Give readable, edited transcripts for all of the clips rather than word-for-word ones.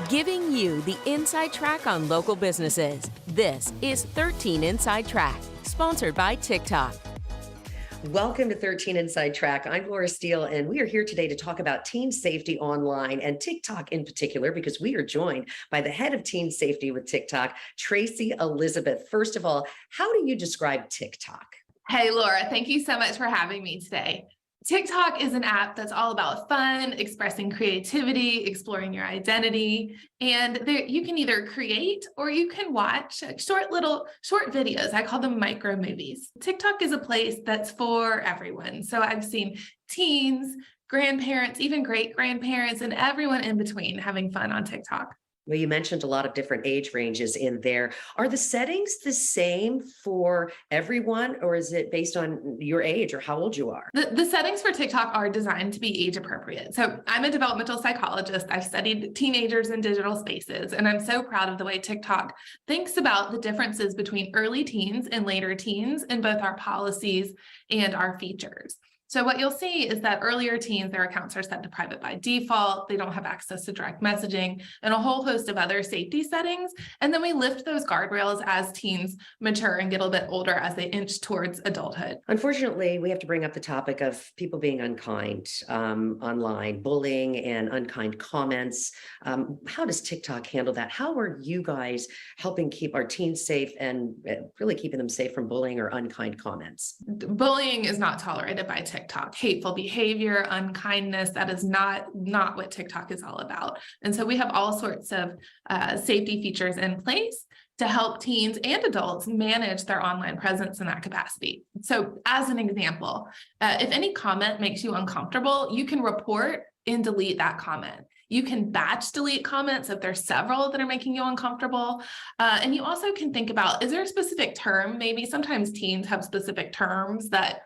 giving you the inside track on local businesses. This is 13 Inside Track, sponsored by TikTok. Welcome to 13 Inside Track. I'm Laura Steele, and we are here today to talk about teen safety online and TikTok in particular, because we are joined by the head of teen safety with TikTok, Tracy Elizabeth. First of all, how do you describe TikTok? Hey, Laura, thank you so much for having me today. TikTok is an app that's all about fun, expressing creativity, exploring your identity, and there, you can either create or you can watch short videos. I call them micro movies. TikTok is a place that's for everyone. So I've seen teens, grandparents, even great grandparents, and everyone in between having fun on TikTok. Well, you mentioned a lot of different age ranges in there. Are the settings the same for everyone, or is it based on your age or how old you are? The settings for TikTok are designed to be age appropriate. So I'm a developmental psychologist. I've studied teenagers in digital spaces, and I'm so proud of the way TikTok thinks about the differences between early teens and later teens in both our policies and our features. So what you'll see is that earlier teens, their accounts are set to private by default. They don't have access to direct messaging and a whole host of other safety settings. And then we lift those guardrails as teens mature and get a little bit older as they inch towards adulthood. Unfortunately, we have to bring up the topic of people being unkind online, bullying and unkind comments. How does TikTok handle that? How are you guys helping keep our teens safe and really keeping them safe from bullying or unkind comments? Bullying is not tolerated by TikTok. Hateful behavior, unkindness, that is not what TikTok is all about. And so we have all sorts of safety features in place to help teens and adults manage their online presence in that capacity. So as an example, if any comment makes you uncomfortable, you can report and delete that comment. You can batch delete comments if there's several that are making you uncomfortable. And you also can think about, is there a specific term? Maybe sometimes teens have specific terms that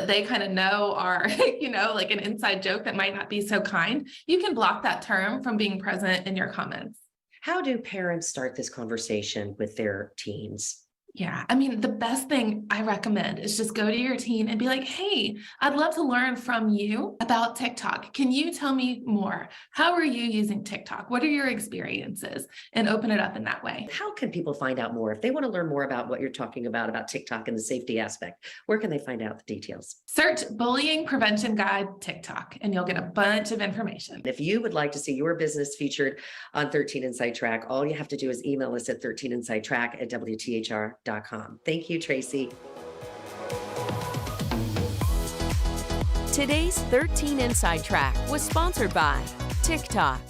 they kind of know are, like an inside joke that might not be so kind. You can block that term from being present in your comments. How do parents start this conversation with their teens? Yeah, I mean, the best thing I recommend is just go to your teen and be like, hey, I'd love to learn from you about TikTok. Can you tell me more? How are you using TikTok? What are your experiences? And open it up in that way. How can people find out more? If they want to learn more about what you're talking about TikTok and the safety aspect, where can they find out the details? Search Bullying Prevention Guide TikTok, and you'll get a bunch of information. If you would like to see your business featured on 13 Inside Track, all you have to do is email us at 13insidetrack@WTHR.com. Thank you, Tracy. Today's 13 Inside Track was sponsored by TikTok.